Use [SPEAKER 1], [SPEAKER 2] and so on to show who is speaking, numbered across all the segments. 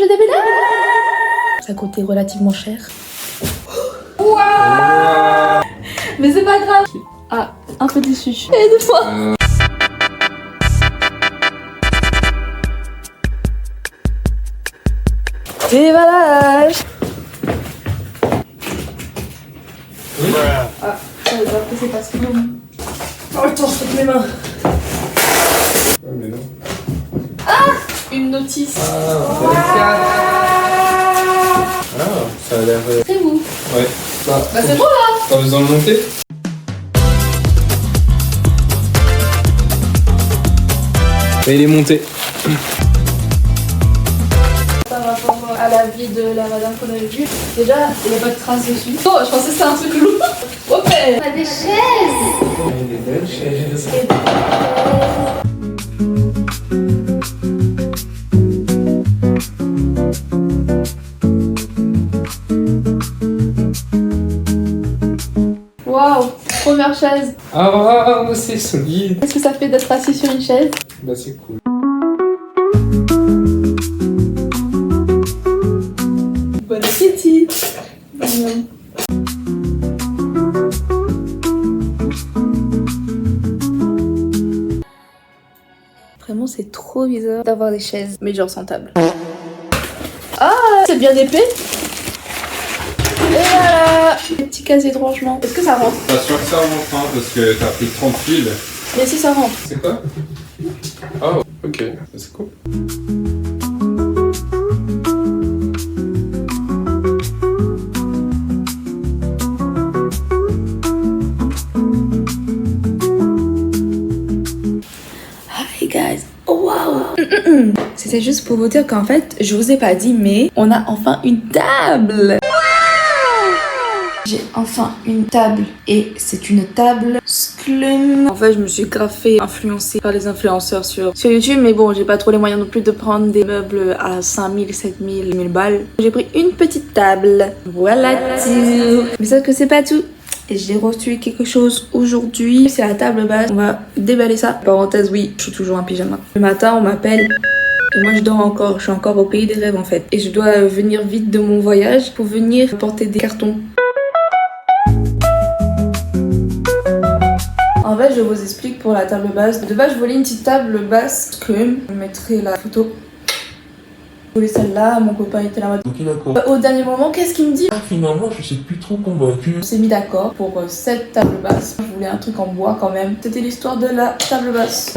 [SPEAKER 1] Je déménage. Ça coûtait relativement cher.
[SPEAKER 2] Wow.
[SPEAKER 1] Mais c'est pas grave. Ah, un peu déçu. Aide-moi. Déballage. Ah, j'espère que c'est pas ce que oh attends, je fais mes mains.
[SPEAKER 2] Ouais, mais non.
[SPEAKER 1] Ah, une notice.
[SPEAKER 2] Ah, ça a l'air.
[SPEAKER 1] C'est vous.
[SPEAKER 2] Ouais.
[SPEAKER 1] Bah c'est bon là.
[SPEAKER 2] T'as besoin de monter? Et il est monté.
[SPEAKER 1] Par rapport à la vie de la madame qu'on avait vue, déjà, il n'y a pas de traces dessus. Oh, je pensais que c'était un truc lourd. Ok. On a des chaises.
[SPEAKER 2] Il y a des belles chaises.
[SPEAKER 1] Waouh, première chaise.
[SPEAKER 2] Ah, c'est solide.
[SPEAKER 1] Qu'est-ce que ça fait d'être assis sur une chaise?
[SPEAKER 2] Bah, c'est cool.
[SPEAKER 1] Bon appétit. Vraiment, c'est trop bizarre d'avoir des chaises, mais genre sans table. Ah, c'est bien épais. Et voilà, les petits casiers de rangement. Est-ce que ça rentre?
[SPEAKER 2] Pas sûr que ça rentre, hein, parce que t'as pris 30 fils.
[SPEAKER 1] Mais si ça rentre.
[SPEAKER 2] C'est quoi? Oh, ok, c'est cool.
[SPEAKER 1] Hi guys, oh wow. C'était juste pour vous dire qu'en fait, je vous ai pas dit, mais on a enfin une table. J'ai enfin une table et c'est une table Sclum. En fait, je me suis grave fait influencer par les influenceurs sur YouTube, mais bon, j'ai pas trop les moyens non plus de prendre des meubles à 5000, 7000, 1000 balles. J'ai pris une petite table. Voilà tout. Mais sauf que c'est pas tout. Et j'ai reçu quelque chose aujourd'hui. C'est la table basse. On va déballer ça. Parenthèse, oui, je suis toujours en pyjama. Le matin, on m'appelle. Et moi je dors encore, je suis encore au pays des rêves en fait. Et je dois venir vite de mon voyage pour venir porter des cartons. En fait, je vous explique pour la table basse. De base, je voulais une petite table basse que je mettrai la photo. Je voulais celle-là, mon copain était là.
[SPEAKER 3] Ok, d'accord.
[SPEAKER 1] Au dernier moment, qu'est-ce qu'il me dit?
[SPEAKER 3] Finalement, je suis plus trop convaincu.
[SPEAKER 1] On s'est mis d'accord pour cette table basse. Je voulais un truc en bois quand même. C'était l'histoire de la table basse.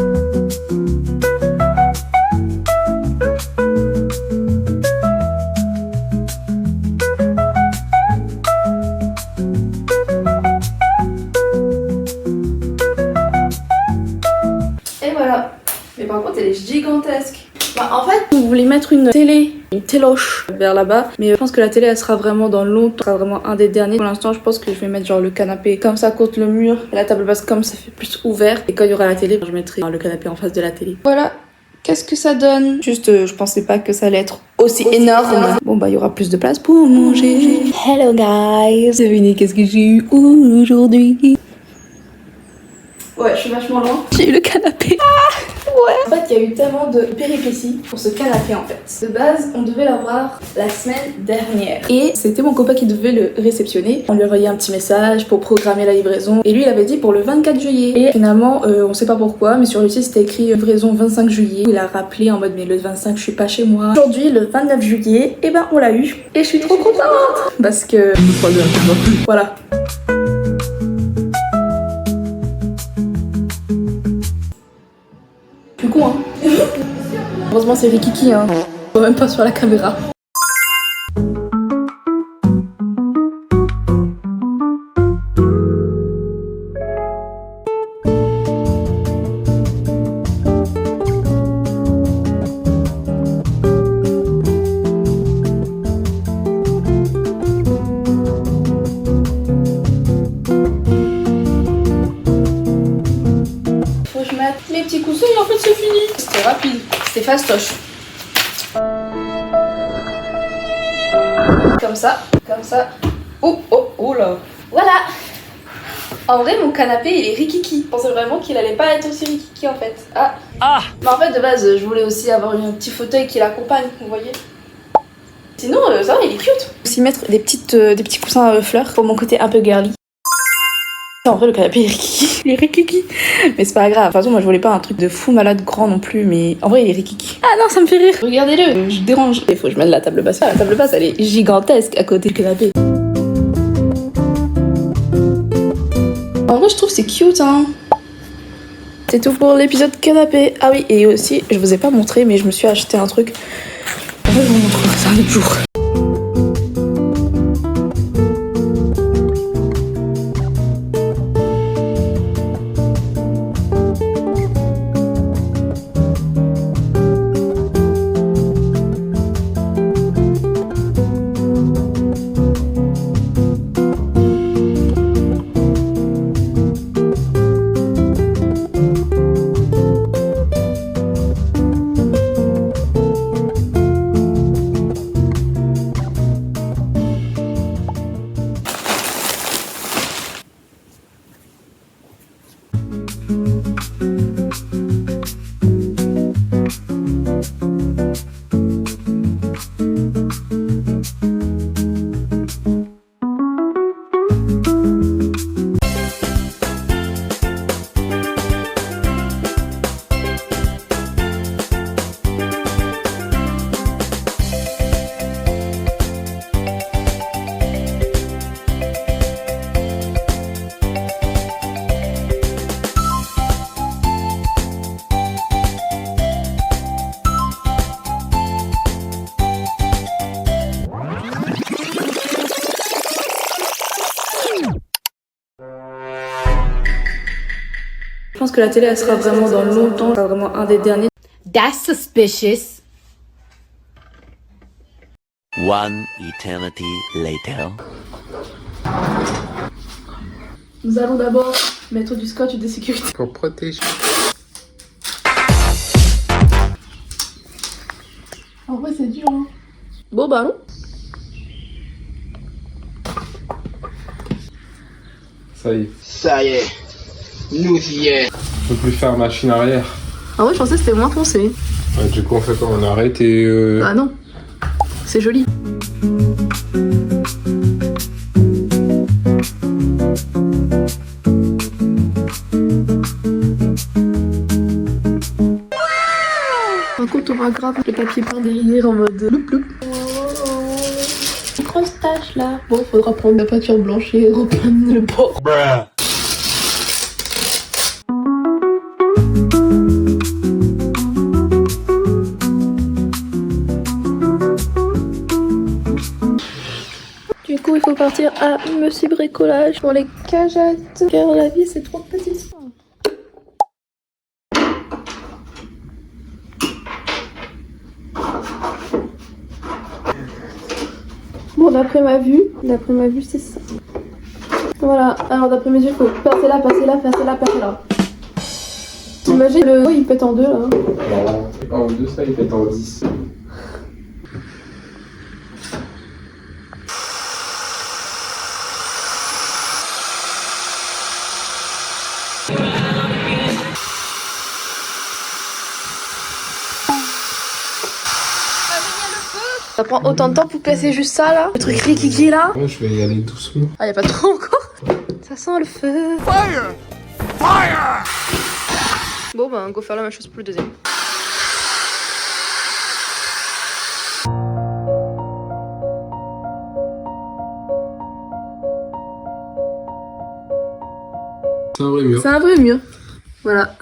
[SPEAKER 1] Et voilà. Mais par contre, elle est gigantesque. Bah, en fait, on voulait mettre une téloche vers là-bas. Mais je pense que la télé, elle sera vraiment dans longtemps. Elle sera vraiment un des derniers. Pour l'instant, je pense que je vais mettre genre le canapé comme ça contre le mur. Et la table basse comme ça fait plus ouvert. Et quand il y aura la télé, je mettrai le canapé en face de la télé. Voilà. Qu'est-ce que ça donne? Juste, je pensais pas que ça allait être aussi énorme. Bon, bah, il y aura plus de place pour manger. Hello, guys. Devinez qu'est-ce que j'ai eu aujourd'hui? Ouais, je suis vachement loin. J'ai eu le canapé. Ouais. En fait, il y a eu tellement de péripéties pour ce canapé en fait. De base, on devait l'avoir la semaine dernière. Et c'était mon copain qui devait le réceptionner. On lui a envoyé un petit message pour programmer la livraison. Et lui, il avait dit pour le 24 juillet. Et finalement, on sait pas pourquoi, mais sur le site, c'était écrit livraison 25 juillet. Il a rappelé en mode, mais le 25, je suis pas chez moi. Aujourd'hui, le 29 juillet, et ben on l'a eu. Et je suis trop contente. Parce que... Voilà. Plus con, hein. Heureusement, c'est Rikiki, hein. On voit même pas sur la caméra. Les petits coussins et en fait c'est fini. C'était rapide, c'était fastoche. Comme ça, comme ça. Oh, oh, oh là. Voilà. En vrai, mon canapé il est rikiki. Je pensais vraiment qu'il allait pas être aussi rikiki en fait. Ah. Mais en fait, de base, je voulais aussi avoir un petit fauteuil qui l'accompagne, vous voyez. Sinon, ça va, il est cute. Aussi mettre des petits coussins fleurs pour mon côté un peu girly. En vrai, le canapé il est rikiki. Il est rikiki. Mais c'est pas grave. De toute façon, moi je voulais pas un truc de fou malade grand non plus, mais en vrai, il est rikiki. Ah non, ça me fait rire. Regardez-le, je dérange. Il faut que je mette la table basse. La table basse, elle est gigantesque à côté du canapé. En vrai, je trouve c'est cute, hein. C'est tout pour l'épisode canapé. Ah oui, et aussi, je vous ai pas montré, mais je me suis acheté un truc. En fait, je vous montre ça un autre jour. Je pense que la télé, elle sera vraiment dans longtemps. Ce sera vraiment un des derniers.
[SPEAKER 4] That's suspicious.
[SPEAKER 5] One eternity later.
[SPEAKER 1] Nous allons d'abord mettre du scotch de sécurité.
[SPEAKER 2] Pour protéger.
[SPEAKER 1] En vrai, c'est dur, hein. Bon, bah non.
[SPEAKER 2] Ça y est, nous y est. Je peux plus faire machine arrière.
[SPEAKER 1] Ah ouais, je pensais que c'était moins foncé.
[SPEAKER 2] Ouais, du coup, on fait quoi? On arrête et
[SPEAKER 1] Ah non, c'est joli. Un autographe, le papier par derrière en mode loup loup. Une grosse tache là. Bon, faudra prendre la peinture blanche et repeindre le bord. Du coup, il faut partir à Monsieur Bricolage pour les cagettes. Car la vie, c'est trop petit. Bon, d'après ma vue, c'est ça. Voilà, alors d'après mes yeux, il faut passer là, passer là, passer là, passer là. T'imagines le... il pète en deux, là.
[SPEAKER 2] En deux, ça, il fait en 10.
[SPEAKER 1] Ça prend autant de temps pour passer juste ça, là. Le truc rikiki, là.
[SPEAKER 2] Ouais, je vais y aller doucement.
[SPEAKER 1] Ah, y a pas trop encore. Ça sent le feu. Fire! Fire! Bon, ben, go faire la même chose pour le deuxième.
[SPEAKER 2] C'est un vrai mur.
[SPEAKER 1] C'est un vrai mur. Voilà.